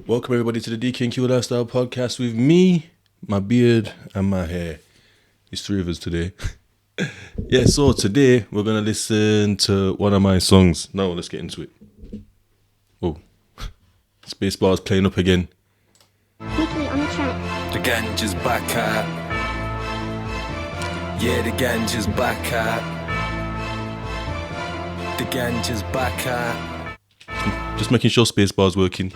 Welcome everybody to the DK&Q Lifestyle Podcast with me, my beard, and my hair. It's three of us today. Yeah, so today we're going to listen to one of my songs. Now let's get into it. Oh, Spacebar's playing up again. Weekly on the track. The ganja's back out. Yeah, the ganja's back out. The ganja's back out. Just making sure Spacebar's working.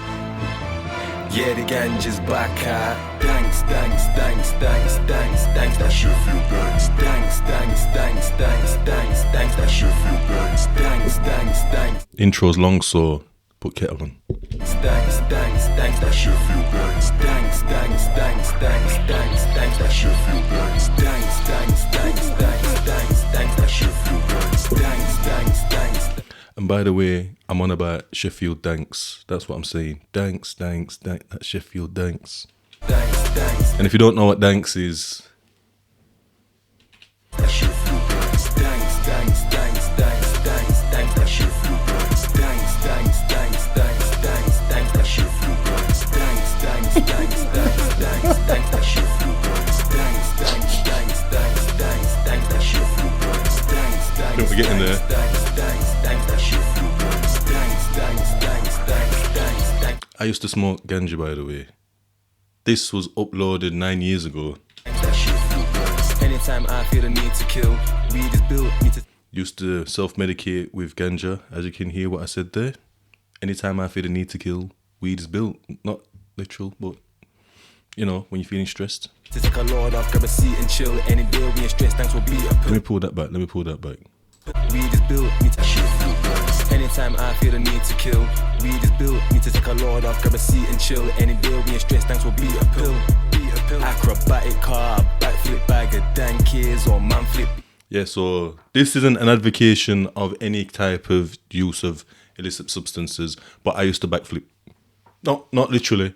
Yeah, the ganja's back out. Thanks, thanks, thanks, thanks, thanks, thanks, that shit feel thanks. Thanks, thanks, thanks, thanks, thanks, thanks, that shit feel thanks. Thanks, thanks, thanks. Intro's long, so put kettle on. Thanks, thanks, thanks, that shit feel thanks. Thanks, thanks, thanks, thanks, thanks, thanks, that shit feel thanks. Thanks, thanks, thanks, thanks, thanks, thanks, that shit feel thanks. Thanks, thanks, thanks. And by the way, I'm on about Sheffield Danks. That's what I'm saying. Danks, Danks, Danks. That's Sheffield Danks. Thanks, thanks. And if you don't know what Danks is, That shit feel thanks. Thanks, thanks, thanks, thanks, thanks, thanks, that shit feel thanks. Thanks, thanks, thanks, thanks, thanks, thanks, that shit feel thanks. Thanks, thanks, thanks, thanks, thanks, thanks, that shit feel thanks. Thanks, thanks, thanks, thanks, thanks, thanks, that shit feel thanks. Thanks, thanks, Don't forget in there. thanks, thanks, thanks, that shit feel thanks. Thanks, thanks, thanks, thanks, thanks, thanks, I used to smoke ganja, by the way. This was uploaded 9 years ago. that shit feel thanks. Anytime I feel the need to kill, weed is built me to. Used to self-medicate with ganja, as you can hear what I said there. Anytime I feel the need to kill, weed is built. Not literal, but, you know, when you're feeling stressed. To take a load off, grab a seat and chill. Any day when you're stressed, thanks will be a Let pill. me pull that back. Weed is built, me to shit. Anytime I feel the need to kill, weed is built, me to take a load off, grab a seat and chill. Any day when you're stressed, thanks will be a pill. Acrobatic car, backflip bag of dankies or man flip. Yeah, so this isn't an advocation of any type of use of illicit substances, but I used to backflip. No, not literally.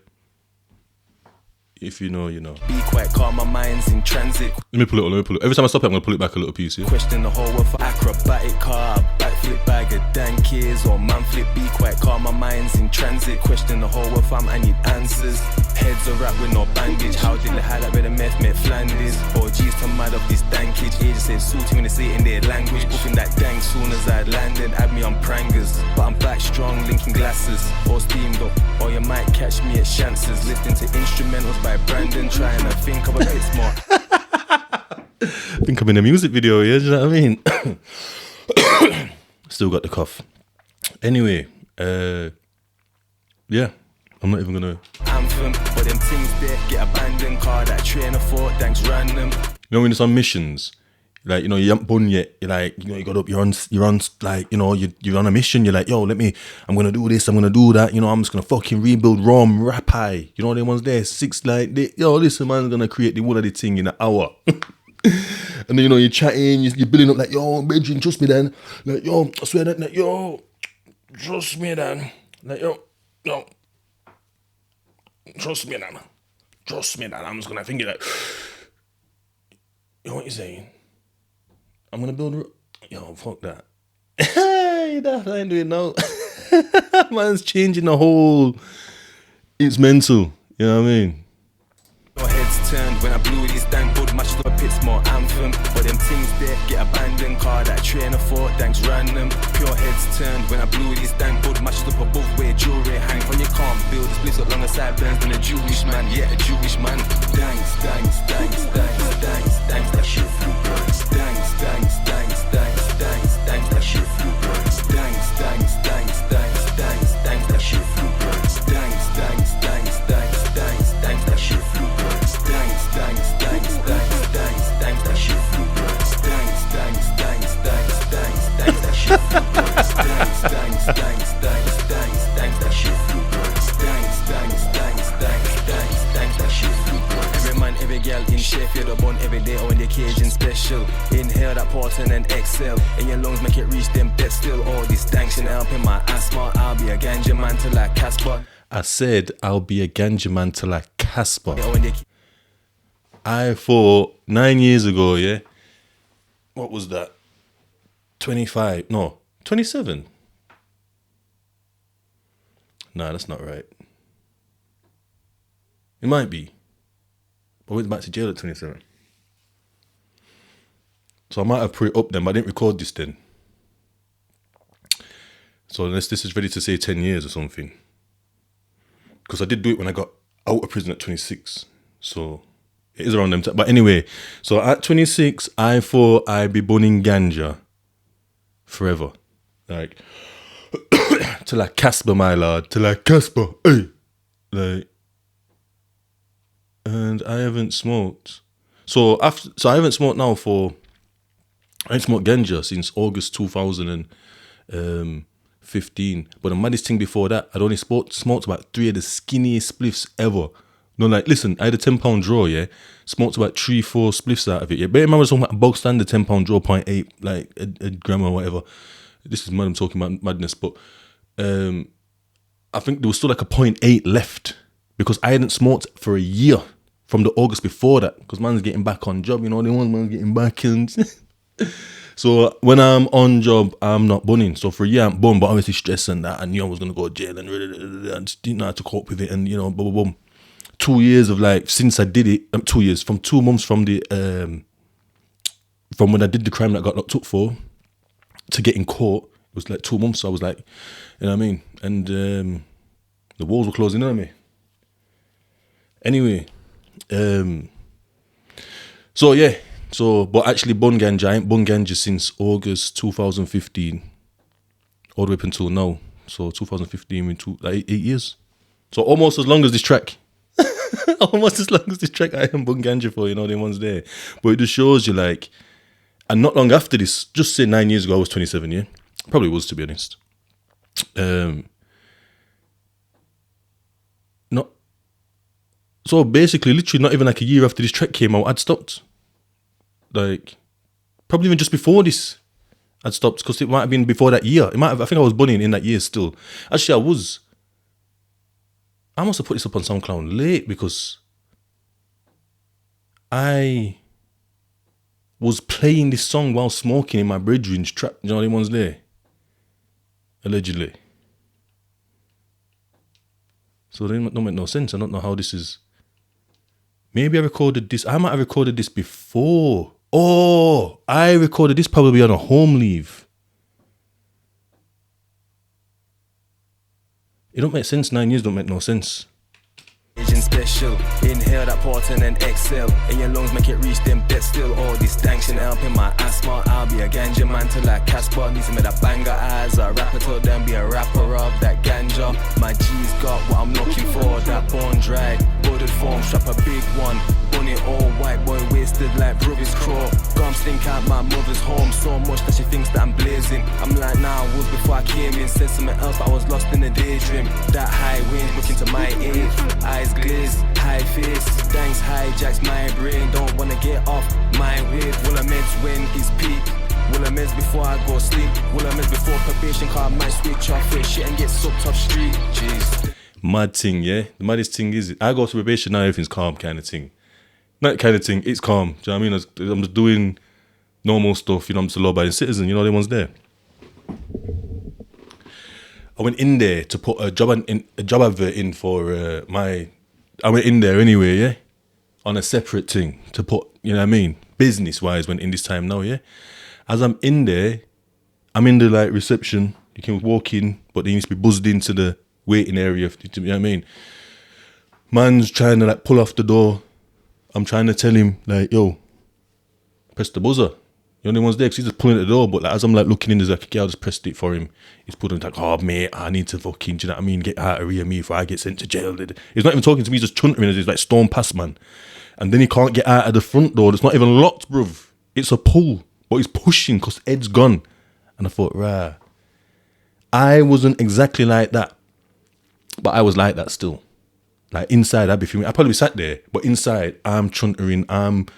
If you know, you know. Be quite calm, my mind's in transit. Let me pull it. Every time I stop it, I'm going to pull it back a little piece, yeah? Question the whole world for acrobatic car, backflip bag of dankies or man flip. Be quite calm, my mind's in transit. Question the whole world, fam, I need answers. Heads are wrapped with no bandage. How did they hide that with a meth met Flanders? Or G's to mad of this dankage. Agents say salty when they say it in their language. Booking that dank soon as I landed. Had me on prangers, but I'm back strong, linking glasses. Or steamed up, or you might catch me at chances. Listening to instrumentals by Brandon, trying to think of a bit smart. I think I'm in a music video, yeah? Do you know what I mean? Still got the cough. Anyway, yeah, I'm not even gonna. Anthem, but them things there get abandoned. Car that train of thought, thanks random. You know when it's on missions, like, you know, you haven't done yet. You're like, you know, you got up, you're on, like, you know, you're on a mission. You're like, yo, I'm gonna do this, I'm gonna do that. You know, I'm just gonna fucking rebuild Rome, Rapai. You know, them ones there, six, like, yo, listen, man's gonna create the one of the thing in an hour. And then, you know, you're chatting, you're building up like, yo, Benjamin, trust me, then. Like, yo, I swear that, like, yo, trust me, then. Like, yo, trust me, then. Trust me, then. I'm just gonna think it like, you know what you're saying? I'm gonna build. Yo, fuck that. Hey, that I ain't doing now. Man's changing the whole. It's mental. You know what I mean? Your heads turned when I blew this damn good match to a pit small anthem. But them things there get abandoned. Car that train of thought, thanks random. Pure heads turned when I blew this damn good match up above where jewelry hang. When you can't build this place up longer sideburns than a Jewish man. Yeah, a Jewish man. Thanks, thanks, thanks, thanks, thanks, thanks, that shit feel thanks. Thanks, thanks, thanks, thanks, thanks, thanks, that shit feel thanks. Thanks, thanks, thanks, thanks, thanks, thanks, that shit feel thanks. Thanks, thanks, thanks, thanks, thanks, thanks, that shit feel thanks. Thanks, thanks, thanks, thanks, thanks, thanks, that shit feel thanks. Thanks, thanks, thanks, thanks, thanks, thanks, that shit feel thanks. Thanks, thanks, thanks, thanks, thanks, thanks, that shit feel thanks. Thanks, thanks, thanks, thanks, thanks, thanks, that shit feel thanks. Every man, every girl in Sheffield are born every day or in the occasion special. Inhale that poison and exhale. In your lungs make it reach them depths still. All this stanction helping my asthma. I'll be a ganja man till like Casper. I said I'll be a ganja man till like Casper. Or in the I thought 9 years ago, yeah. What was that? 25? No, 27. Nah, that's not right. It might be. But I went back to jail at 27. So I might have put it up then, but I didn't record this then. So unless this is ready to say 10 years or something. Because I did do it when I got out of prison at 26. So it is around them time. But anyway, so at 26, I thought I'd be burning ganja forever. Like, till like Casper, my lord. Till like Casper, hey. Like, and I haven't smoked. So I haven't smoked now I haven't smoked ganja since August 2015. But the maddest thing before that, I'd only smoked about 3 of the skinniest spliffs ever. No, like, listen, I had a £10 draw, yeah. Smoked about 3-4 spliffs out of it, yeah. But remember, I was talking about a bog standard £10 draw, 0.8, like a gram or whatever. This is mad, I'm talking about madness, but I think there was still like a 0.8 left because I hadn't smoked for a year from the August before that because man's getting back on job, you know, man's getting back in. So when I'm on job, I'm not bunning. So for a year, I'm bun, but obviously stressing that I knew I was going to go to jail and I just didn't know how to cope with it and, you know, boom, boom, boom. 2 years of like, since I did it, 2 years, from 2 months from the, from when I did the crime that I got locked up for to getting caught, it was like 2 months. So I was like, you know what I mean? And the walls were closing in on me. Anyway, so yeah, but actually bun ganja, I ain't bun ganja since August 2015, all the way up until now. So 2015, like 8 years. So almost as long as this track. Almost as long as this track I am bun ganja for, you know, the ones there. But it just shows you like, and not long after this, just say 9 years ago, I was 27, yeah? Probably was, to be honest. So basically, literally not even like a year after this track came out, I'd stopped. Like, probably even just before this, I'd stopped because it might have been before that year. I think I was bunning in that year still. Actually, I was. I must have put this up on SoundCloud late because I was playing this song while smoking in my brethren's trap. You know the ones there? Allegedly. So they don't make no sense. I don't know how this is. Maybe I recorded this. I might have recorded this before. Oh, I recorded this probably on a home leave. It don't make sense. 9 years don't make no sense. Agent special, inhale that potent and exhale. In your lungs make it reach them depths still. All this stanction helping my asthma. I'll be a ganja man till like Casper. Needs to make that banger as a rapper till then be a rapper of that ganja. My G's got what I'm looking for. That bone dry, bordered form, strap a big one. Bunny all white boy wasted like brother's crow. Gum stink out my mother's home so much that she thinks that I'm blazing. I'm like nah, I was before I came in. Said something else but I was lost in a daydream. That high wind looking to my aid. Eyes glaze, high face, thanks hijacks my brain. Don't wanna get off my wave. Will I meds when it's peak? Will I meds before I go sleep? Will I meds before probation? Cause I might switch off it shit and get sucked off street. Jeez. Mad thing, yeah? The maddest thing is, I go to probation now, everything's calm kind of thing. Not kind of thing, it's calm. Do you know what I mean? I'm just doing normal stuff, you know, I'm just a law-abiding citizen, you know, the ones there. I went in there to put a job advert in for I went in there anyway, yeah? On a separate thing to put, you know what I mean? Business-wise, went in this time now, yeah? As I'm in there, I'm in the, like, reception. You can walk in, but then you need to be buzzed into the waiting area, you know what I mean? Man's trying to, like, pull off the door. I'm trying to tell him, like, yo, press the buzzer. The only one's there because he's just pulling at the door. But like, as I'm like looking in, there's like a girl just pressed it for him. He's putting like, oh mate, I need to fucking, do you know what I mean? Get out of here, me, before I get sent to jail. He's not even talking to me, he's just chuntering as he's like storm past, man. And then he can't get out of the front door. It's not even locked, bruv. It's a pull, but he's pushing because Ed's gone. And I thought, rah. I wasn't exactly like that, but I was like that still. Like inside, I'd be feeling. I probably sat there, but inside, I'm chuntering.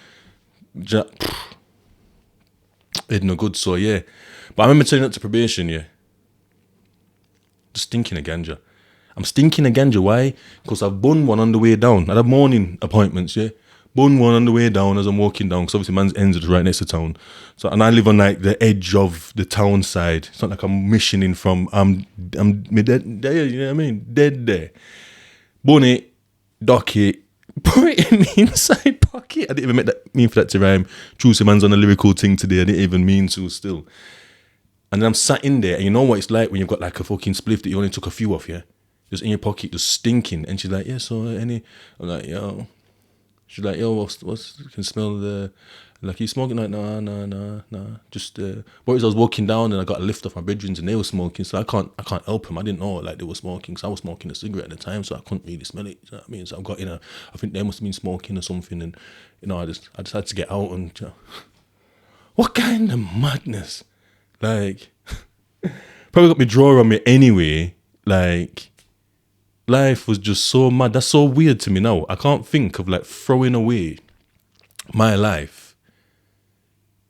It no good, so yeah. But I remember turning up to probation, yeah. Just stinking of ganja. I'm stinking of ganja, why? Because I've bun one on the way down. I have morning appointments, yeah. Bun one on the way down as I'm walking down, because obviously man's ends is right next to town. So, and I live on like the edge of the town side. It's not like I'm missioning from, I'm dead there, you know what I mean? Dead there. Bun it, dock it, put it in the inside pocket. I didn't even mean for that to rhyme. True, man's on a lyrical thing today. I didn't even mean to still. And then I'm sat in there, and you know what it's like when you've got like a fucking spliff that you only took a few off, yeah? Just in your pocket, just stinking. And she's like, yeah, so any... I'm like, yo. She's like, yo, what's can smell the... Like, you smoking? Like, nah. Just, what is I was walking down and I got a lift off my bedrooms and they were smoking, so I can't help them. I didn't know, like, they were smoking, so I was smoking a cigarette at the time, so I couldn't really smell it, you know what I mean? So I got in I think they must have been smoking or something, and, you know, I just had to get out and, you know, what kind of madness? Like, probably got me drawer on me anyway, like, life was just so mad. That's so weird to me now. I can't think of, like, throwing away my life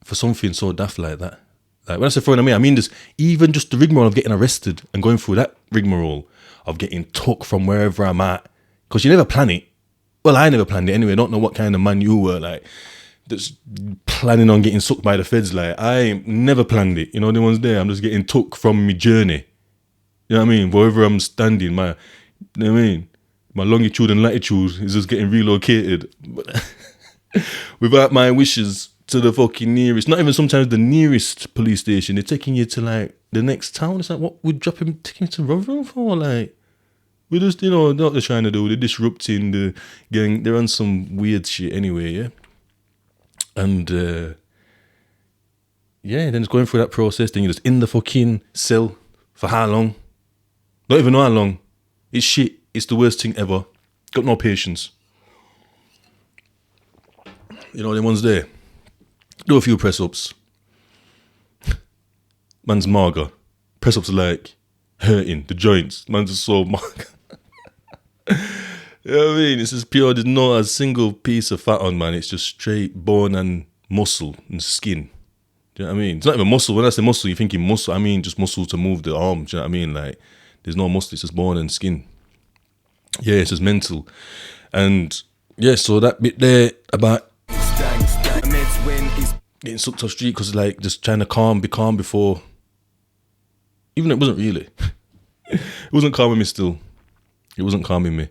for something so daft like that. Like, when I say throwing away, I mean even just the rigmarole of getting arrested and going through that rigmarole of getting took from wherever I'm at. Because you never plan it. Well, I never planned it anyway. I don't know what kind of man you were, like, that's planning on getting sucked by the feds. Like, I never planned it. You know, the ones there, I'm just getting took from my journey. You know what I mean? Wherever I'm standing, you know what I mean? My longitude and latitude is just getting relocated. Without my wishes, to the fucking nearest, not even sometimes the nearest police station. They're taking you to like the next town. It's like, what we're taking you to Rotherham for? Like, we're just, you know, what they're trying to do. They're disrupting the gang. They're on some weird shit anyway, yeah. And yeah, then it's going through that process. Then you're just in the fucking cell for how long? Don't even know how long. It's shit. It's the worst thing ever. Got no patience. You know, the ones there. Do a few press-ups. Man's mager. Press-ups are like hurting. The joints. Man's just so mager. You know what I mean? It's just pure. There's not a single piece of fat on, man. It's just straight bone and muscle and skin. Do you know what I mean? It's not even muscle. When I say muscle, you're thinking muscle. I mean just muscle to move the arm. Do you know what I mean? Like, there's no muscle. It's just bone and skin. Yeah, it's just mental. And yeah, so that bit there about getting sucked off street because like just trying to be calm before, even it wasn't really. It wasn't calming me still. It wasn't calming me.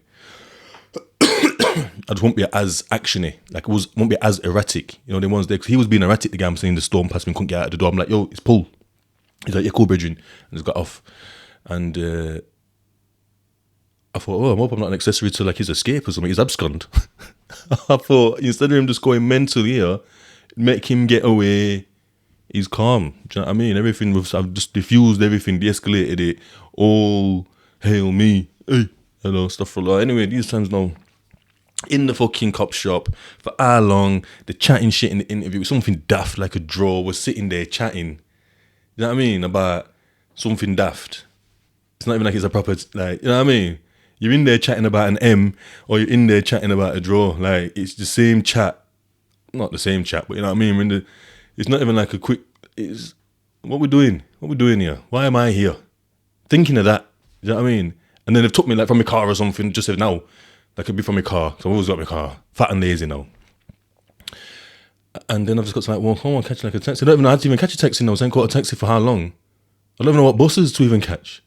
I just won't be as actiony. Like, won't be as erratic. You know, the ones there, because he was being erratic, the guy. I'm saying the storm passed me, couldn't get out of the door. I'm like, yo, it's Paul. He's like, yeah, cool, brethren. And he's got off. And I thought, oh, I hope I'm not an accessory to like his escape or something. He's abscond. I thought, instead of him just going mental here, make him get away. He's calm. Do you know what I mean? I've just diffused everything, de-escalated it. All hail me. Hey, hello, stuff for a lot. Anyway, these times now, in the fucking cop shop, for how long, they're chatting shit in the interview, something daft like a draw, was sitting there chatting. You know what I mean? About something daft. It's not even like it's a proper, like, you know what I mean? You're in there chatting about an M, or you're in there chatting about a draw. Like, it's the same chat. Not the same chat, but you know what I mean? It's not even like a quick, it's, what we doing? What we doing here? Why am I here? Thinking of that, you know what I mean? And then they've took me like from my car or something, just said, no, that could be from my car. So I've always got my car, fat and lazy now. And then I've just got to like, well, come on, catch like a taxi. I don't even know how to even catch a taxi now. So I ain't caught a taxi for how long? I don't even know what buses to even catch.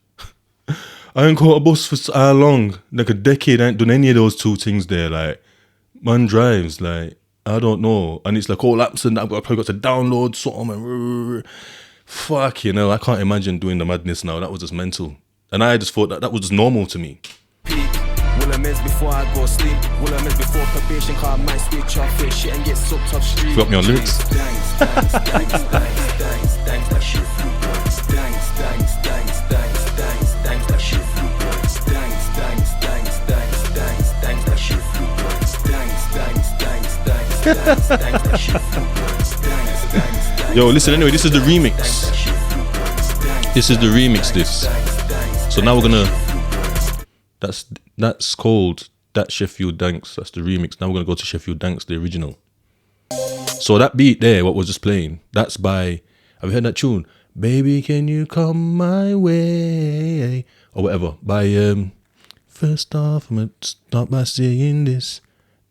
I ain't caught a bus for how long? Like a decade. I ain't done any of those two things there. Like, man drives, like, I don't know. And it's like all apps and I've probably got to download something and fuck, you know, I can't imagine doing the madness now. That was just mental. And I just thought that was just normal to me. Will I meds before I go sleep? Will I meds before probation? Cause I might switch off it shit and get sucked off street. Got me on lyrics. Thanks, that shit flew burns. Thanks, that shit flew burns. Thanks, that shit flew burns. Thanks, that shit flew burns. Yo, listen, anyway, this is the remix. This is the remix, this. So now we're gonna, that's called That Sheffield Danks. That's the remix. Now we're gonna go to Sheffield Danks, the original. So that beat there, what was just playing, that's by, have you heard that tune? Baby, can you come my way? Or whatever. By, first off, I'm gonna start by saying this.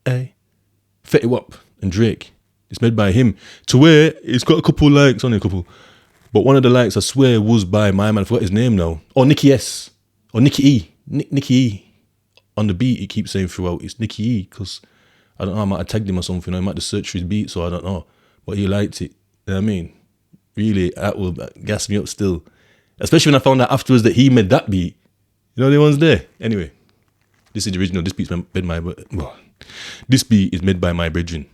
Hey. Fetty Wap and Drake. It's made by him. To where it's got a couple likes, only a couple. But one of the likes, I swear, was by my man. I forgot his name now. Or Nicky S. Or Nicky E. Nicky E. on the beat, it keeps saying throughout, it's Nicky E, because I don't know, I might have tagged him or something, or I might have searched for his beat, so I don't know. But he liked it. You know what I mean? Really, that will gas me up still. Especially when I found out afterwards that he made that beat. You know the ones there? Anyway, this is the original. This beat's made by this beat is made by my brethren.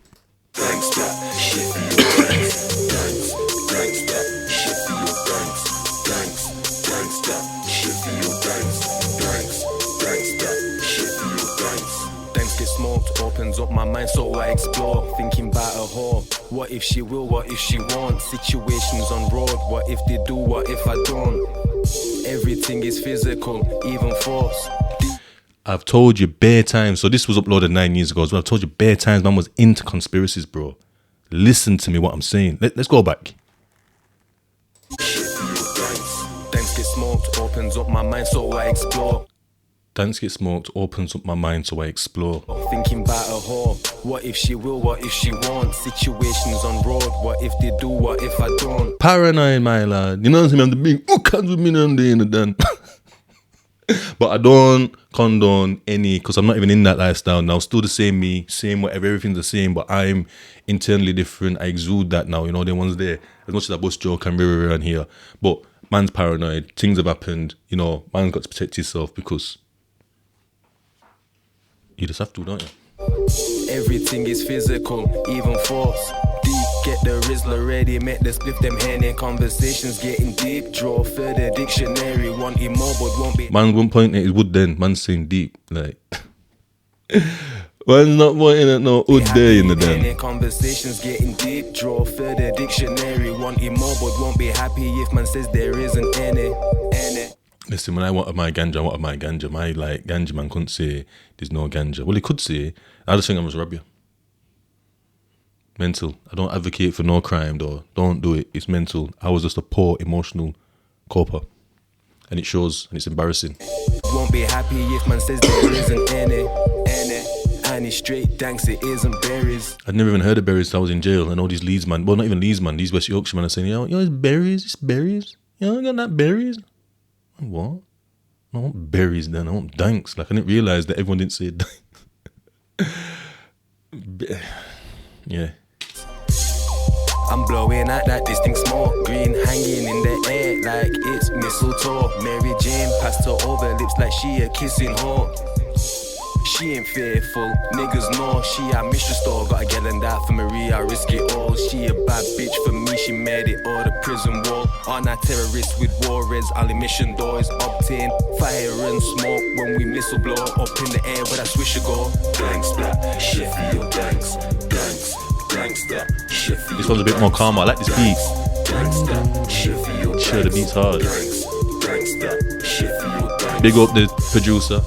Opens up my mind so I explore, thinking about a whore. What if she will, what if she won't? Situations on road, what if they do, what if I don't? Everything is physical, even force. I've told you bare times, so this was uploaded 9 years ago as well. I've told you bare times, man was into conspiracies, bro. Listen to me what I'm saying. Let's go back. Thanks get smoked, opens up my mind so I explore. Dance get smoked, opens up my mind so I explore. Thinking about a whore. What if she will, what if she won't? Situations on road. What if they do, what if I don't? Paranoid, my lad. You know what I'm saying? I'm the big, who comes with me on the end of done? But I don't condone any, because I'm not even in that lifestyle now. Still the same me, same whatever, everything's the same, but I'm internally different. I exude that now, you know, the ones there. As much as I bust joke and around here. But man's paranoid, things have happened, you know, man's got to protect himself because you just have to, don't you? Everything is physical, even force. Deep, get the Rizzler ready, make the split them Henny. Conversations getting deep, draw further dictionary. Wanting more but won't be. Man won't point at his wood then, man's saying deep, like. Man's not pointing at no wood there in the den. Conversations getting deep, draw further dictionary. Wanting more but won't be happy if man says there isn't any. Listen, when I wanted my ganja, I wanted my ganja. My like ganja man couldn't say there's no ganja. Well, he could say, I just think I must rob you. Mental. I don't advocate for no crime though. Don't do it. It's mental. I was just a poor emotional coper. And it shows, and it's embarrassing. Won't be happy if man says there isn't any. And it's straight thanks it isn't berries. I'd never even heard of berries till I was in jail. And all these Leeds man, well not even Leeds man, these West Yorkshire man are saying, yo, it's berries, it's berries. You know, I got that berries. What? I want berries then, I want danks. Like I didn't realise that everyone didn't say danks. Yeah. I'm blowing out that distinct smoke, green hanging in the air like it's mistletoe. Mary Jane passed her over lips like she a kissing whore. She ain't fearful, niggas know she a mistress store. Got a girl and that for Marie, I risk it all. She a bad bitch for me, she made it all the prison wall. On a terrorist with warres, all emission doors obtain fire and smoke when we missile blow up in the air where that swisher go. Gangsta, shit for your gangs, gangs, gangsta, shit for this one's a bit more calm. I like this beat. gangsta, shit for your Sure, the beat's hard. gangsta, shit for your gangs. Big up the producer.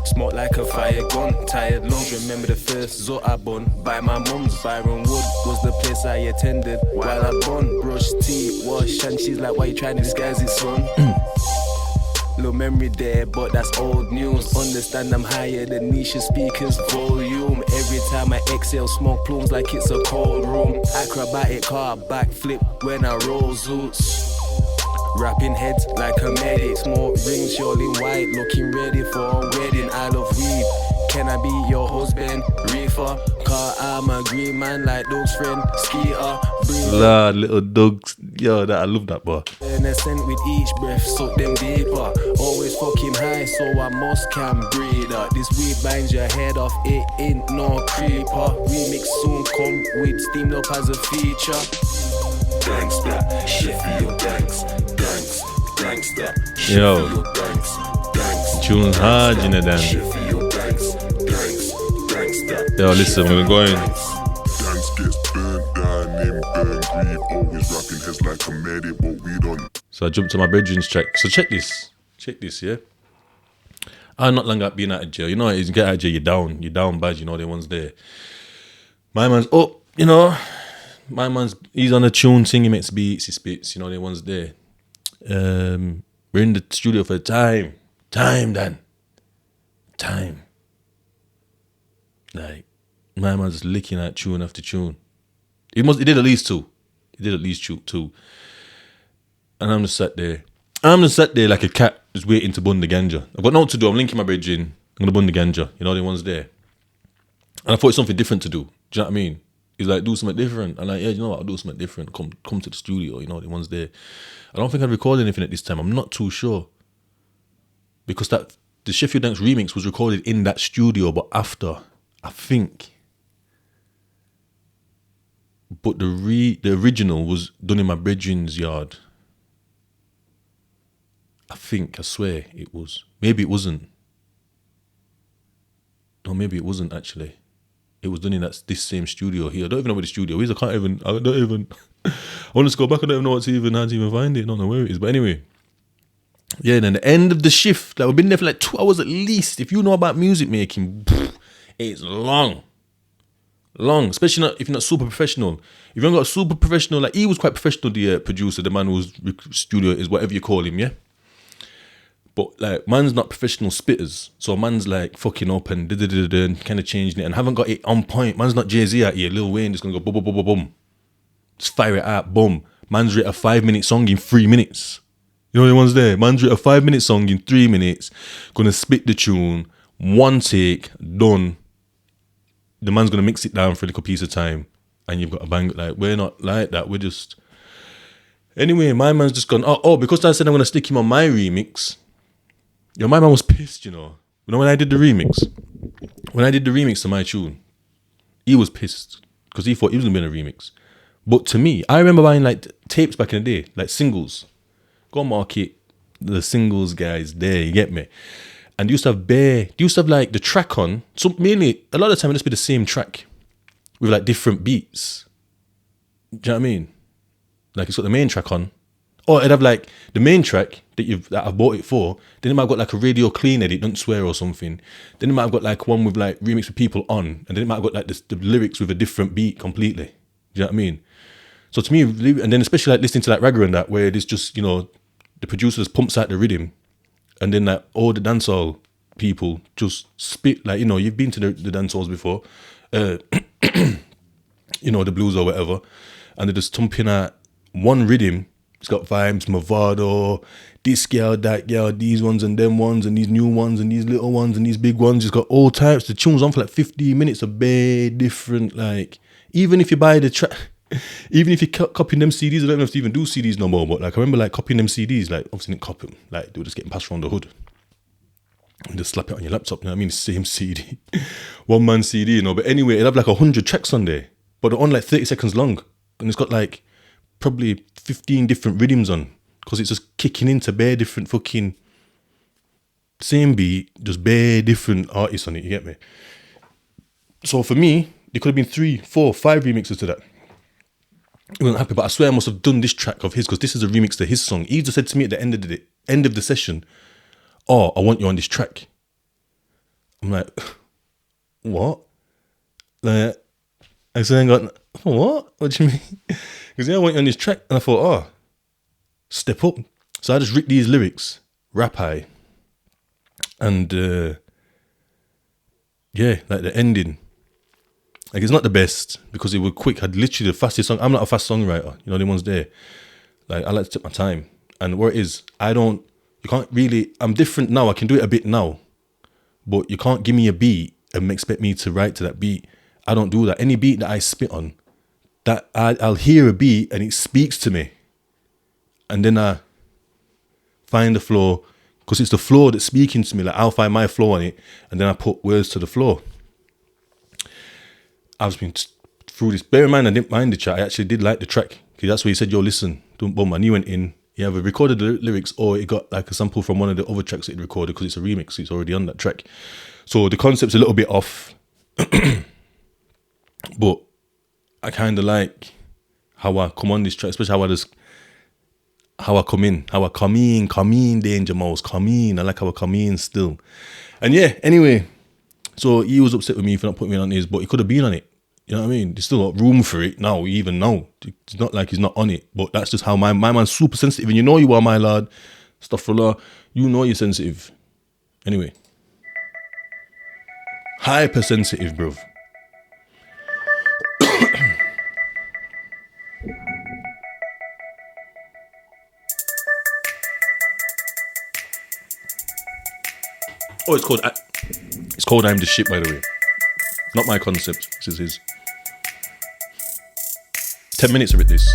Smoke like a fire gun, tired lungs. Remember the first Zot I bun by my mum's. Byron Wood was the place I attended while I bun. Brush teeth, wash, and she's like, why you trying to disguise it, son? Little memory there, but that's old news. Understand I'm higher than Nisha speakers volume. Every time I exhale, smoke plumes like it's a cold room. Acrobatic car backflip when I roll zoots. Rapping heads like a medic. Smoke rings, all in white, looking ready for a wedding. I love weed. Can I be your husband? Reefer, car I'm a green man like Doug's friend. Skeeter, breathe. Lord, little dogs. Yo, that I love that boy. And a scent with each breath, suck them deeper. Always fucking high, so I must can breathe. This weed binds your head off, it ain't no creeper. Remix soon come with steamed up as a feature. Gangsta, shit for your gangs, gangs, gangsta, shit Yo. for your gangs, Tune's hard, you know, then. shit for your gangs, gangs, gangsta. Yo, listen, we're going. Gangs gets burnt down in burn grief. Always rapping heads like a medic, but we don't. So I jumped to my brethren's track. So check this, yeah. I'm not long up being out of jail. You know, you get out of jail, you're down bad. You know, the ones there. My man's up, you know. My man's, he's on a tune, singing, he makes beats, he spits, you know, the ones there. We're in the studio for time, Dan. Like, my man's licking at tune after tune. He did at least two. Two. And I'm just sat there like a cat just waiting to bun the ganja. I've got nothing to do, I'm linking my bridging. I'm gonna burn the ganja. You know, the ones there. And I thought it's something different to do. Do you know what I mean? He's like, do something different. And like, yeah, you know what? I'll do something different. Come to the studio. You know, the ones there. I don't think I'd recorded anything at this time. I'm not too sure. Because the Sheffield Dance remix was recorded in that studio, but after, I think. But the original was done in my brethren's yard. I swear it was. Maybe it wasn't. No, maybe it wasn't actually. It was done in this same studio here. I don't even know where the studio is. I don't even. I want to go back. I don't even know how to even find it. I don't know where it is. But anyway. Yeah, and then the end of the shift, like we've been there for like 2 hours at least. If you know about music making, it's long. Especially if you're not super professional. If you haven't got a super professional, like he was quite professional, the producer, the man whose studio is whatever you call him, yeah? But like, man's not professional spitters. So man's like fucking up and and kind of changing it and haven't got it on point. Man's not Jay-Z out here. Lil Wayne just gonna go boom, boom, boom, boom, boom. Just fire it out, boom. Man's written a 5-minute song in 3 minutes. You know the ones there? Man's written a 5-minute song in 3 minutes. Gonna spit the tune, one take, done. The man's gonna mix it down for a little piece of time. And you've got a bang. Like, we're not like that. We're just... Anyway, my man's just gone, oh, because I said I'm gonna stick him on my remix. Yo, my man was pissed, you know. You know when I did the remix? When I did the remix to my tune, he was pissed because he thought he was going to be in a remix. But to me, I remember buying like tapes back in the day, like singles. Go market the singles guys there, you get me? And they used to have like the track on. So mainly, a lot of the time, it'd just be the same track with like different beats. Do you know what I mean? Like it's got the main track on. Or it'd have like the main track that I bought it for. Then it might have got like a radio clean edit, don't swear or something. Then it might have got like one with like remix with people on. And then it might have got like the lyrics with a different beat completely. Do you know what I mean? So to me, and then especially like listening to like Ragga and that, where it's just, you know, the producers pumps out the rhythm. And then like all the dancehall people just spit, like, you know, you've been to the dancehalls before. You know, the blues or whatever. And they're just thumping out one rhythm. It's got vibes, Movado, this girl, that girl, these ones and them ones and these new ones and these little ones and these big ones. It's got all types. The tune's on for like 15 minutes, a bit different. Like, even if you buy the track, even if you copying them CDs, I don't know if they even do CDs no more, but like I remember like copying them CDs, like obviously didn't copy them. Like they were just getting passed around the hood. And just slap it on your laptop, you know what I mean? Same CD. One man CD, you know. But anyway, it'll have like 100 tracks on there. But they're on like 30 seconds long. And it's got like probably 15 different rhythms on, because it's just kicking into bare different fucking same beat, just bare different artists on it, you get me? So for me, there could have been 3, 4, 5 remixes to that. I wasn't happy, but I swear I must have done this track of his, because this is a remix to his song. He just said to me at the end of the session, oh, I want you on this track. I'm like, what? Like, I said, what? What do you mean? Because I went on this track and I thought, oh, step up. So I just ripped these lyrics, rap high. And yeah, like the ending. Like it's not the best because it was quick. I'd literally the fastest song. I'm not a fast songwriter. You know, the ones there. Like I like to take my time. And what it is, you can't really, I'm different now. I can do it a bit now. But you can't give me a beat and expect me to write to that beat. I don't do that. Any beat that I spit on, that I'll hear a beat and it speaks to me. And then I find the flow, because it's the flow that's speaking to me. Like I'll find my flow on it and then I put words to the flow. I've been through this. Bear in mind, I didn't mind the track. I actually did like the track. Because that's where he said, yo, listen, don't boom. And he went in. He either recorded the lyrics or he got like a sample from one of the other tracks that he recorded, because it's a remix. So it's already on that track. So the concept's a little bit off. But I kind of like how I come on this track, especially how I come in, Danger Mouse, come in. I like how I come in still. And yeah, anyway, so he was upset with me for not putting me on his, but he could have been on it. You know what I mean? There's still got room for it now, even now. It's not like he's not on it, but that's just how my man's super sensitive. And you know you are, my lad. Astaghfirullah. You know you're sensitive. Anyway. Hypersensitive, bruv. Oh, it's called It's called I'm the Shit, by the way. Not my concept. This is his. 10 minutes of it, this.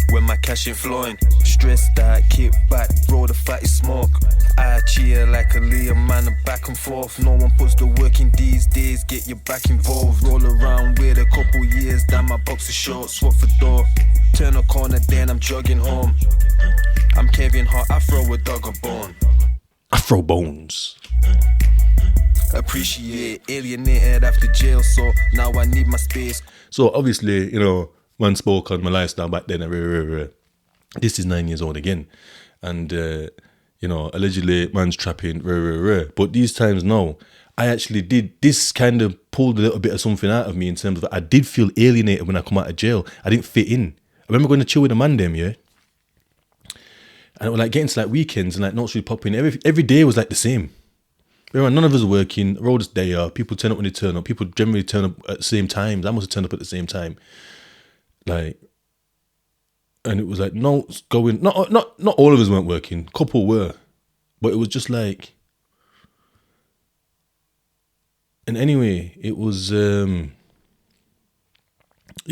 When my cash ain't flowing, stressed out, kick back, roll the fatty smoke. I cheer like a Leah man, and back and forth. No one puts the work in these days, get your back involved. Roll around with a couple years, down my boxer short, swap for door. Turn a corner, then I'm jogging home. I'm Kevin Hart, I throw a dog a bone. Afro Bones. Appreciate, alienated after jail, so now I need my space. So obviously, you know, man spoke on my lifestyle back then. This is 9 years old again. And, you know, allegedly man's trapping. But these times now, I actually did, this kind of pulled a little bit of something out of me in terms of I did feel alienated when I come out of jail. I didn't fit in. I remember going to chill with a man them, yeah? And it was like getting to like weekends and like not really popping. Every day was like the same. Remember, none of us are working. Road is day up. People turn up when they turn up. People generally turn up at the same times. I must have turned up at the same time. Like, and it was like no going. Not all of us weren't working. Couple were, but it was just like. And anyway, it was. Yeah,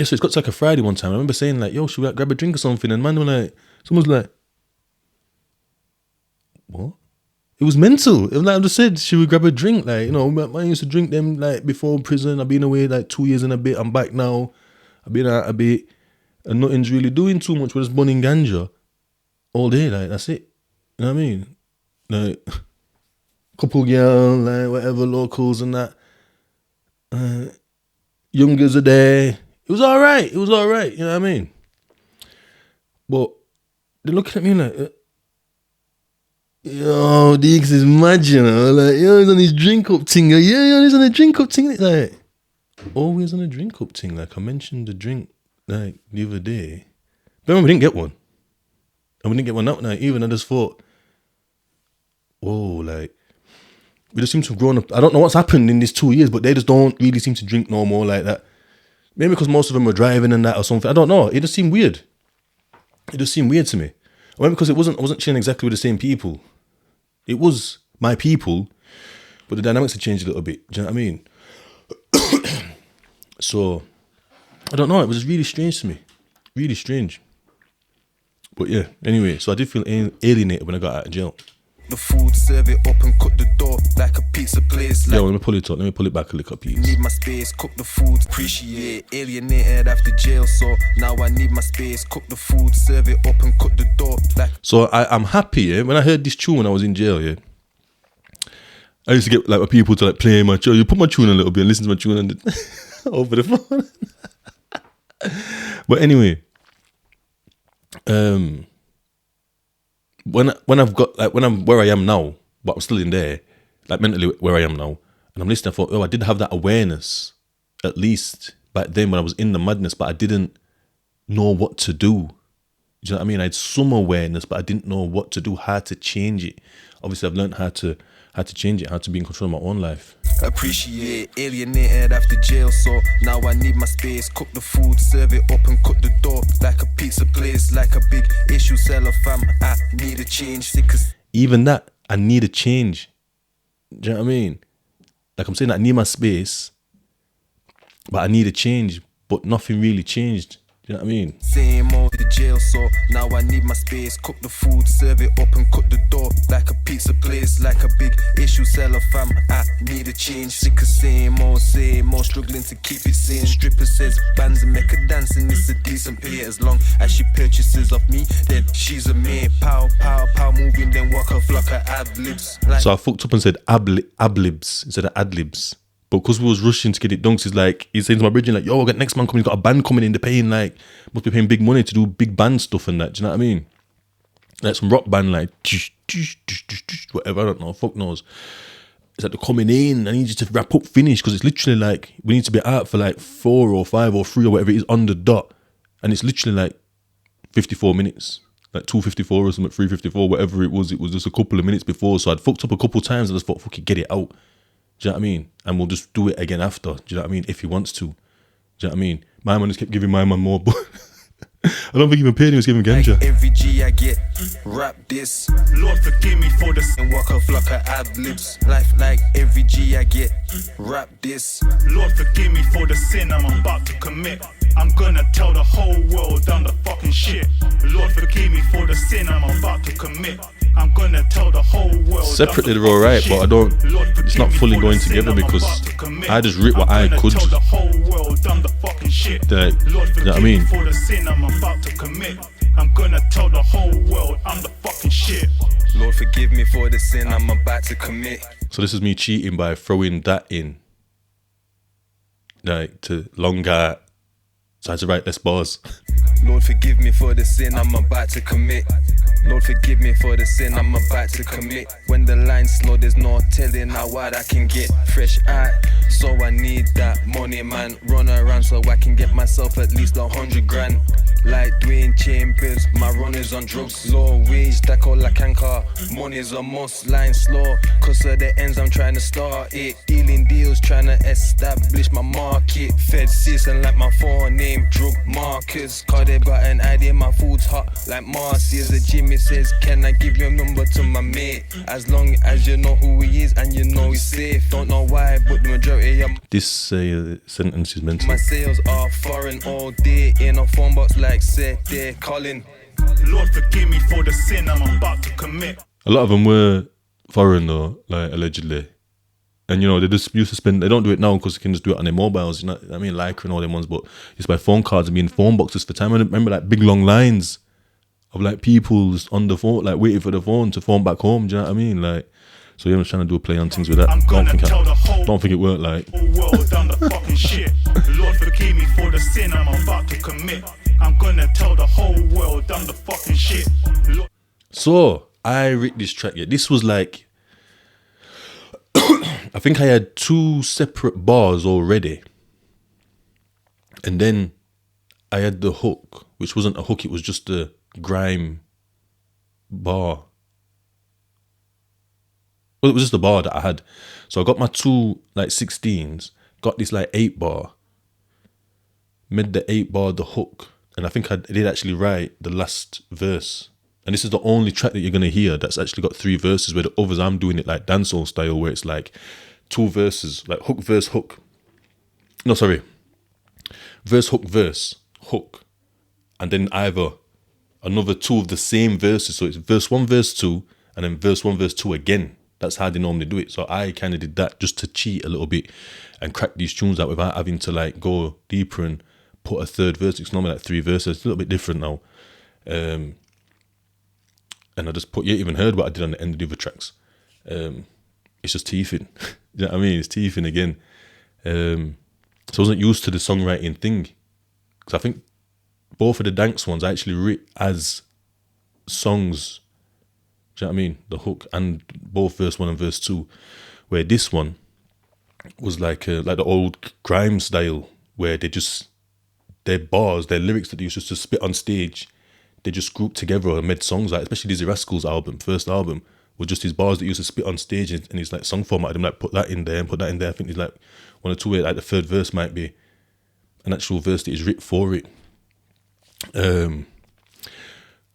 so it's got to like a Friday one time. I remember saying like, "Yo, should we like grab a drink or something?" And man, were like, someone's like, "What?" It was mental. It was like I just said, should we grab a drink? Like, you know, I used to drink them like before prison. I've been away like 2 years and a bit. I'm back now. I've been out a bit. And nothing's really doing too much. We're just burning ganja all day. Like, that's it. You know what I mean? Like, couple girl, like whatever, locals and that. Youngers are there. It was all right. You know what I mean? But they're looking at me like, yo, Deeks is mad, you know. Like, yo, he's on his drink up thing. Yeah, he's on a drink up thing. Like, always on a drink up thing. Like, I mentioned the drink, like, the other day. But remember, we didn't get one. And we didn't get one that night even. I just thought, whoa, like, we just seem to have grown up. I don't know what's happened in these 2 years, but they just don't really seem to drink no more like that. Maybe because most of them were driving and that or something. I don't know. It just seemed weird. It just seemed weird to me. Or maybe because I wasn't chilling exactly with the same people. It was my people, but the dynamics had changed a little bit. Do you know what I mean? So, I don't know. It was just really strange to me. Really strange. But yeah, anyway, so I did feel alienated when I got out of jail. The food, serve it up and cut the door like a pizza place. Like Yo, let me pull it up. Let me pull it back a little, please. need my space, cook the food, appreciate. Alienated after jail, so now I need my space. Cook the food, serve it up and cut the door like. So I'm happy, yeah. When I heard this tune when I was in jail, yeah, I used to get like my people to like play my tune. You put my tune a little bit and listen to my tune and over the phone. But anyway, when I'm where I am now, but I'm still in there, like mentally where I am now, and I'm listening, I thought, oh, I did have that awareness, at least back then when I was in the madness, but I didn't know what to do. Do you know what I mean? I had some awareness, but I didn't know what to do, how to change it. Obviously, I've learned how to change it, how to be in control of my own life. Appreciate, alienated after jail, so now I need my space. Cook the food, serve it up and cut the door like a pizza place, like a big issue seller, fam. I need a change, sick as Even that, I need a change. Do you know what I mean? Like I'm saying, I need my space, but I need a change, but nothing really changed. Do you know what I mean? same old the jail, so now I need my space. Cook the food, serve it up and cut the door like a pizza place, like a big issue seller, fam. I need a change, sick of same old, struggling to keep it sane. Stripper says bands and make her dance and it's a decent pay. As long as she purchases off me, then she's a mate. Pow, pow, pow, moving, then walk off like her ad-libs. Like So I fucked up and said ad-libs instead of ad-libs. But because we was rushing to get it done, he's saying to my bridging, like, yo, I got next man coming, he's got a band coming in, they're paying, like, must be paying big money to do big band stuff and that, do you know what I mean? Like some rock band, like, whatever, I don't know, fuck knows. It's like they're coming in, I need you to wrap up, finish, because it's literally like, we need to be out for like 4 or 5 or 3 or whatever it is on the dot. And it's literally like 54 minutes. Like 2:54 or something, 3:54, whatever it was just a couple of minutes before. So I'd fucked up a couple of times and I just thought, fuck it, get it out. Do you know what I mean? And we'll just do it again after. Do you know what I mean? If he wants to. Do you know what I mean? My man just kept giving my man more. I don't think even paid him, he was giving ganja. Every G I get, rap this. Lord forgive me for the sin. And walk a flock of ad-libs. Life like every G I get, rap this. Lord forgive me for the sin I'm about to commit. I'm gonna tell the whole world I'm the fucking shit. Lord forgive me for the sin I'm about to commit. I'm gonna tell the whole world. Separately they're alright, but I don't, it's not fully going together because I just rip what I could. Tell the whole world I'm the fucking shit. Like, Lord you know what I forgive mean? me for the sin I'm about to commit. I'm gonna tell the whole world I'm the fucking shit. Lord forgive me for the sin I'm about to commit. So this is me cheating by throwing that in. Like, to longer, so I had to write less bars. Lord forgive me for the sin I'm about to commit. Lord forgive me for the sin I'm about to commit. When the line's slow, there's no telling how wide I can get. Fresh eye, so I need that money, man. Run around so I can get myself at least 100 grand. Like Dwayne Chambers, my runners on drugs. Low wage, that all like anchor. Money's a must, line slow. Cause of the ends I'm trying to start it. Dealing deals, trying to establish my market. Fed season like my phone name, drug markers. Cause they got an idea, my food's hot like Marcy. As the Jimmy says, can I give your number to my mate? As long as you know who he is and you know he's safe. Don't know why, but the majority of This sentence is mental. my sales are foreign all day. In a phone box like say they're calling. Lord forgive me for the sin I'm about to commit. A lot of them were foreign though, like allegedly. And you know, they just used to spend, they don't do it now because they can just do it on their mobiles, you know what I mean, Leica and all them ones, but used to buy phone cards and be in phone boxes for time. I remember like big long lines of like people just on the phone, like waiting for the phone to phone back home, do you know what I mean? Like, so yeah, I was trying to do a play on things with that. I'm Don't gonna think tell the whole it worked like. world I'm the fucking shit. Lord forgive me for the sin I'm about to commit. I'm gonna tell the whole world I'm the fucking shit. Lord So I wrote this track, yeah. This was like, I think I had 2 separate bars already. And then I had the hook, which wasn't a hook, it was just a grime bar. Well, it was just a bar that I had. So I got my 2 like 16s, got this like 8 bar, made the 8 bar the hook. And I think I did actually write the last verse. And this is the only track that you're going to hear that's actually got 3 verses, where the others I'm doing it like dancehall style, where it's like 2 verses, like hook, verse, hook. No, sorry. Verse, hook. And then either another 2 of the same verses. So it's verse 1, verse 2, and then verse 1, verse 2 again. That's how they normally do it. So I kind of did that just to cheat a little bit and crack these tunes out without having to like go deeper and put a 3rd verse. It's normally like 3 verses. It's a little bit different now. And I just put, you even heard what I did on the end of the other tracks. It's just teething. You know what I mean? It's teething again. So I wasn't used to the songwriting thing. Because I think both of the dance ones I actually wrote as songs. Do you know what I mean? The hook and both verse 1 and verse 2. Where this one was like the old grime style, where their bars, their lyrics that they used to spit on stage, they just grouped together and made songs, like especially Dizzy Rascal's album, first album, was just his bars that he used to spit on stage, and he's like song formatted them, like put that in there and put that in there. I think he's like 1 or 2 where like the 3rd verse might be an actual verse that is written for it.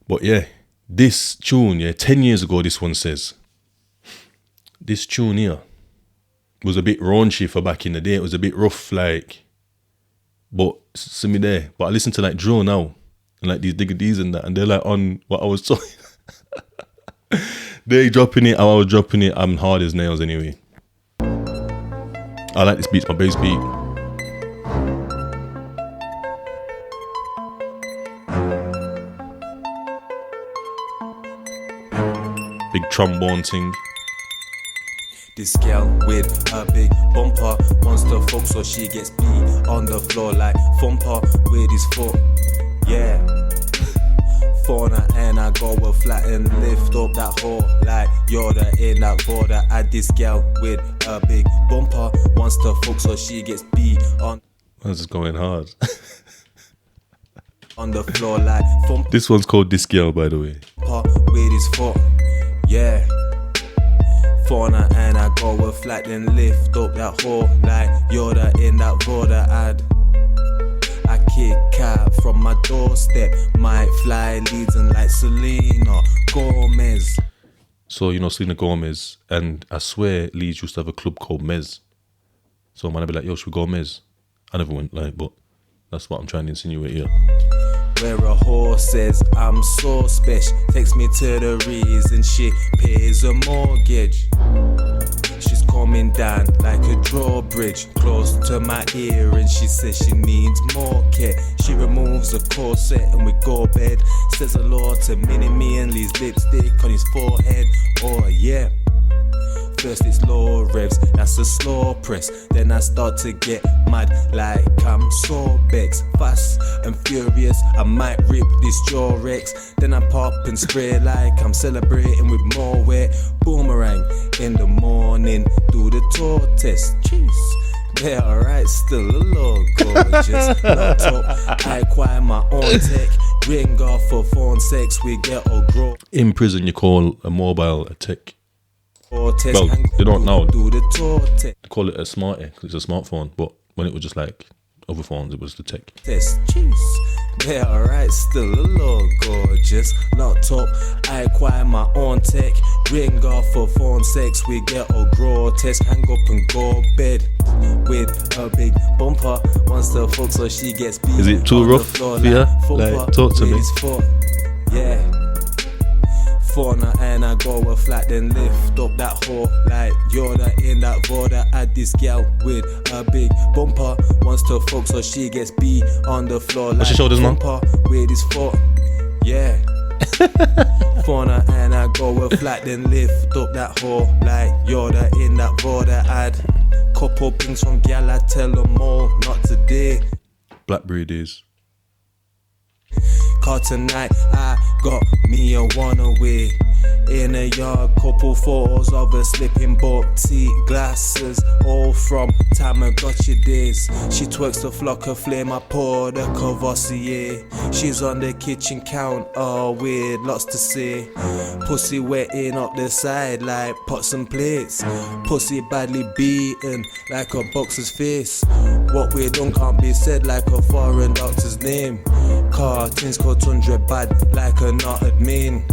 But yeah, this tune, 10 years ago, this one says, this tune here was a bit raunchy for back in the day. It was a bit rough, like, but see me there. But I listen to like Dro now, and like these Digga D's and that, and they're like on what I was talking. They dropping it, how I was dropping it. I'm hard as nails anyway. I like this beat, it's my bass beat. Big trombone thing. This girl with a big bumper wants to fuck, so she gets beat on the floor like thumper with his foot. Yeah. Fauna and I go a flat and lift up that hole like Yoda in that border. At this girl with a big bumper wants to fuck, so she gets beat on. This is going hard. On the floor like thumper. This one's called This Girl, by the way. With his foot. Yeah. Fauna and I go a flat and lift up that hole like Yoda in that border ad. I kick out from my doorstep. Might fly leads and like Selena Gomez. So, you know, Selena Gomez, and I swear Leeds used to have a club called Mez. So man, I'd be like, yo, should we go Mez? I never went, like, but that's what I'm trying to insinuate here. Where a horse says I'm so special, takes me to the reason she pays a mortgage. She's coming down like a drawbridge, close to my ear, and she says she needs more care. She removes a corset and we go bed. Says hello to Mini-Me and leaves lipstick on his forehead. Oh yeah. First it's low revs, that's a slow press. Then I start to get mad like I'm so vexed. Fast and furious, I might rip this Jorex. Then I pop and spray like I'm celebrating with more wet. Boomerang in the morning, do the tour test. Jeez, they're alright, still a little gorgeous. Laptop, I acquire my own tech. Ring off for phone sex, we get all grow. In prison, you call a mobile a tech. Well, they don't know. Do the tour test. They call it a smartie because it's a smartphone, but when it was just like other phones, it was the tech. Jeez, they're alright, still a little gorgeous. Laptop, I acquire my own tech. Ring off for phone sex, we get all grotesque. Hang up and go bed with a big bumper. Wants to fuck so she gets beat. Is it too rough for you? Like, talk to me. Yeah. Fauna and I go a flat, then lift up that whore like Yoda in that Voda. Add this gal with a big bumper, wants to fuck so she gets beat on the floor like what's your shoulders, man? With his foot, yeah. Fauna and I go a flat, then lift up that whore like Yoda in that Voda. Add couple pings from gal, I tell them all not today. Blackberry days. Cause tonight I got me a one away. In a yard, couple photos of her slipping buckty glasses, all from Tamagotchi days. She twerks the flock of flame, I pour the Cavassier. She's on the kitchen counter with lots to say. Pussy wetting up the side like pots and plates. Pussy badly beaten like a boxer's face. What we done can't be said like a foreign doctor's name. Cartons called Tundra bad like a not admin.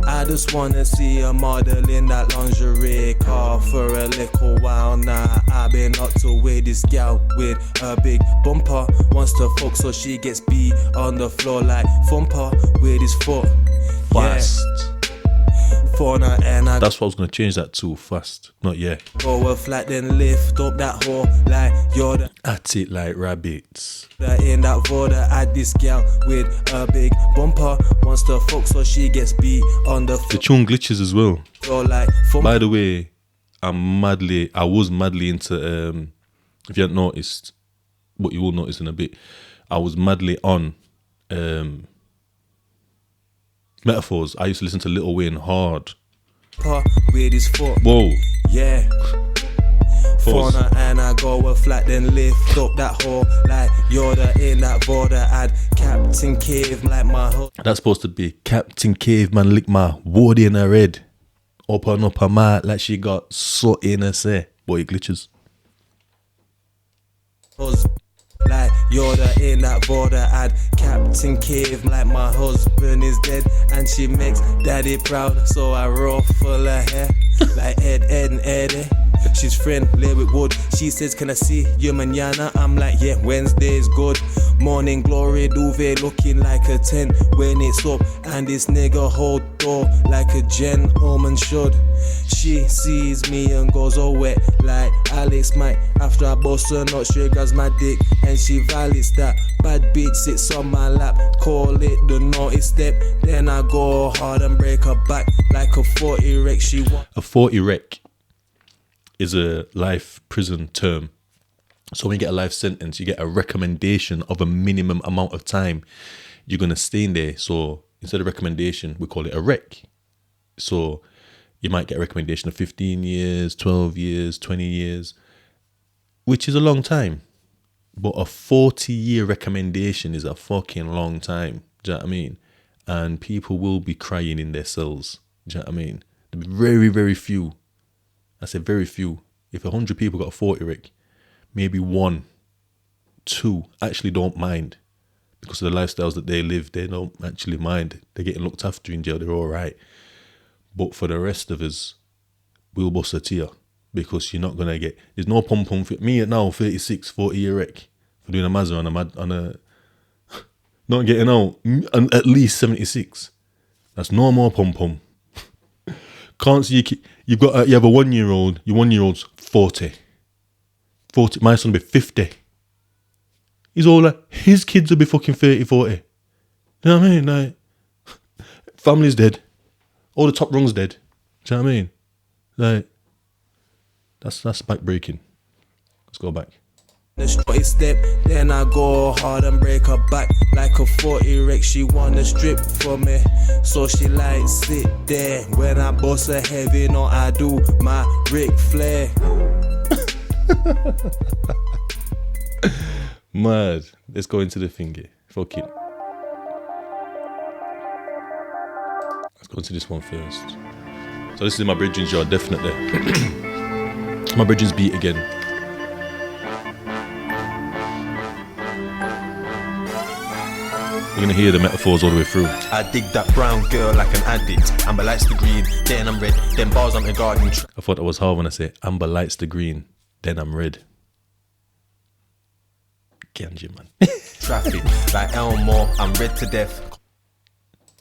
I just wanna see a model in that lingerie car for a little while now. I've been up to with this gal with a big bumper. Wants to fuck so she gets beat on the floor like Thumper with his foot. Fast. Yeah. Fauna and I That's what I was going to change that to. Fast. Not yet. go a flat, then lift up that whore like Yoda. At it like rabbits. In that Voda, add this gal with a big bumper. Wants to fuck so she gets beat on the The tune glitches as well. floor like By the way, I was madly into, if you haven't noticed, what you will notice in a bit, I was madly on Metaphors. I used to listen to Lil Wayne hard. with his foot. Whoa. Yeah. Pause. Fauna and I go a flat, then lift up that whore like Yoda in that Voda. Add Captain Cave like my hood. That's supposed to be Captain Caveman lick my wood in her head. Open up her mouth like she got soot in her say. Boy, it glitches. Like Yoda in that Voda. Add Captain Cave like my husband is dead and she makes daddy proud, so I roll full of hair like Ed and Eddie. She's friendly with wood. She says, can I see you mañana? I'm like, yeah, Wednesday's good. Morning glory duvet looking like a 10 when it's up, and this nigga hold door like a gentleman should. She sees me and goes all wet like Alex Mike. After I bust her nut, she grabs my dick and she validates that. Bad bitch sits on my lap, call it the naughty step. Then I go hard and break her back like a 40 wreck. She want A 40 rec is a life prison term. So when you get a life sentence, you get a recommendation of a minimum amount of time you're going to stay in there. So instead of recommendation, we call it a rec. So you might get a recommendation of 15 years, 12 years, 20 years, which is a long time. But a 40-year recommendation is a fucking long time. Do you know what I mean? And people will be crying in their cells. Do you know what I mean? There'll be very, very few. I said very few. If 100 people got a 40 rec, maybe 1, 2 actually don't mind. because of the lifestyles that they live, they don't actually mind. They're getting looked after in jail. They're all right. But for the rest of us, we'll bust a tear because you're not going to get... There's no pom-pom for me at now, 36, 40-year wreck for doing a Mazda on a not getting out, at least 76. That's no more pom-pom. Can't see you have a 1 year old. Your 1 year old's 40. My son will be 50. He's all like, his kids will be fucking 30, 40. You know what I mean? Like, family's dead. All the top rungs dead. Do you know what I mean? Like, that's backbreaking. Let's go back. The shorty step, then I go hard and break her back like a 40 wreck. She wanna strip for me, so she like sit there. When I bust her heavy, no, I do my Ric Flair. Mad. Let's go into the thingy. Fuck it. Let's go into this one first. So this is my bridging's yard, definitely. My bridging's beat again. You're gonna hear the metaphors all the way through. I dig that brown girl like an addict. Amber lights the green, then I'm red. Then bars on the garden. I thought that was hard when I say amber lights the green, then I'm red. Ganji, man. Traffic like Elmore, I'm red to death.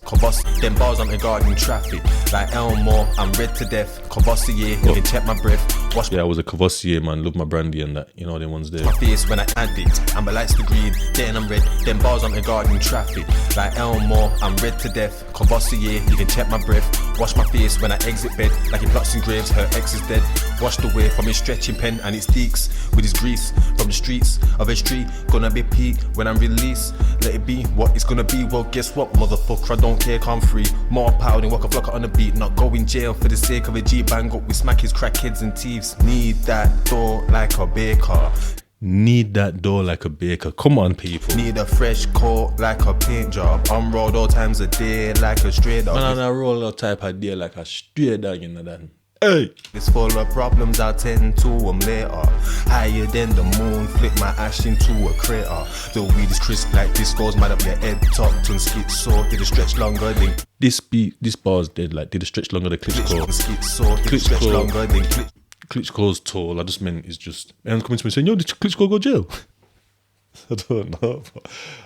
Cobos, then bars on the garden. Traffic like Elmore, I'm red to death. Courvoisier, you can check my breath. Wash Yeah, I was a Courvoisier, man. Love my brandy and that. You know, them ones there. my face when I add it. Amber lights the green, then I'm red. Then bars on the garden. Traffic like Elmore, I'm red to death. Courvoisier, you can check my breath. Wash my face when I exit bed. Like he plots in graves, her ex is dead. Washed away from his stretching pen and its deeks. With his grease from the streets of his street. Gonna be peak when I'm released. Let it be what it's gonna be. Well, guess what, motherfucker? I don't care, I'm free. More power than walk a flocker on the beat. Not go in jail for the sake of a G. Bang up, we smack his crackheads and thieves. Need that door like a baker. Need that door like a baker. Come on, people. Need a fresh coat like a paint job. On road all times a day like a stray dog. Man, I roll out type of day like a straight dog in that. Hey! It's full of problems, I'll tend to them later. Higher than the moon, flick my ash into a crater. The weed is crisp like this goes mad up your head. Tucked and schizo, did it stretch longer than This bar's dead. Like, did it stretch longer than Klitschko? schizo, did it stretch Klitschko. longer than Klitschko's tall. I just meant it's just... Everyone's coming to me saying, yo, did Klitschko go jail? I don't know.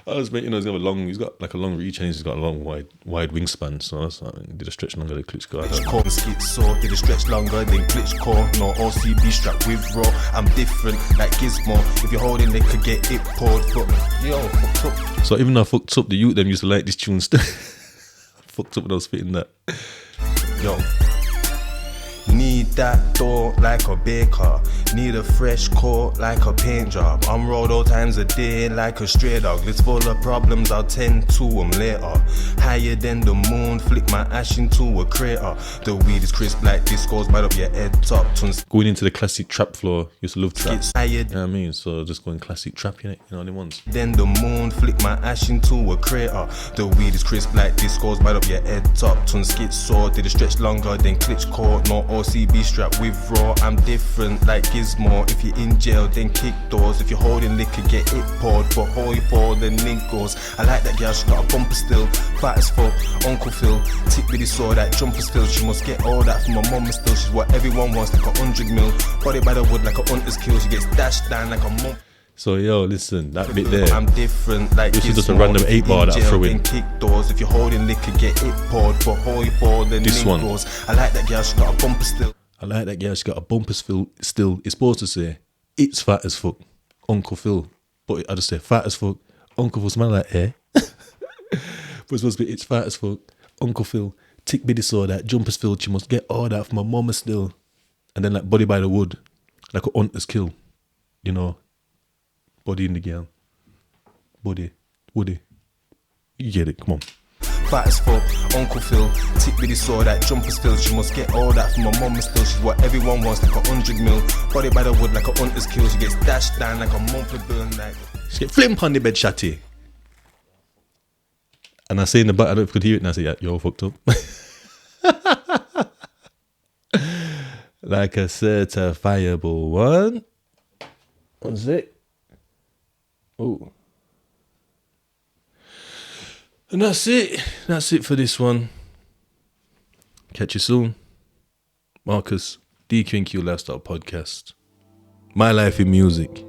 I just meant, he's got like a long reach and he's got a long wide wingspan. So that's like, did a stretch longer than Klitschko? I don't know. Klitschko and schizo, did it stretch longer than Klitschko. No OCB strapped with raw. I'm different like Gizmo. If you're holding, they could get it poured. But yo, fucked up. So even though I fucked up, the youth them used to like this tune still. Fucked up when I was fitting that. Yo. Need that door like a baker. Need a fresh coat like a paint job. I'm road all times a day like a stray dog. List full of problems, I'll tend to them later. Higher than the moon, flick my ash into a crater. The weed is crisp like this goes right up your head top. Going into the classic trap floor, used to love trap. It's higher You know what I mean? So just going classic trap, you know the ones. then the moon, flick my ash into a crater. The weed is crisp like this goes right up your head top. Ton schizo, did it stretch longer than Klitschko. No OCB strapped with raw. I'm different like Gizmo. If you're in jail, then kick doors. If you're holding liquor, get it poured. But holy for the niggles. I like that girl, she got a bumper still. Fat as fuck, Uncle Phil. Tick with his saw that jumper's filled. She must get all that from her mum still. She's what everyone wants, like 100 mil. Body by the wood like a hunter's kill. She gets dashed down like a mum. So yo, listen, that bit there. I'm different like This is just a Gizmo. random 8-bar that I In jail, throw in. then kick doors. If you're holding liquor, get it poured. But holy for the This one. niggles. I like that girl, she got a bumper still. I like that girl, she got a bumper still. It's supposed to say, it's fat as fuck, Uncle Phil. But I just say, fat as fuck, Uncle Phil, smell like hair. But it's supposed to be, it's fat as fuck, Uncle Phil. Tick biddy saw that, jumpers filled, she must get all that from my mama still. And then like body by the wood, like a hunter's kill. You know, body in the girl. Body, woody. You get it, come on. Fat as fuck, Uncle Phil. Tick with his saw that jumper's filled. She must get all that from her mum still. She's what everyone wants, like 100 mil. Body by the wood like a hunter's kill. She gets dashed down like a monthly bill. Like She get flimp on the bed, chatty. And I say in the back, I don't know if you could hear it, and I say, yeah, you're all fucked up. Like a certifiable one. What's it? Oh. And that's it. That's it for this one. Catch you soon. Marcus, DQ&Q Lifestyle Podcast. My Life in Music.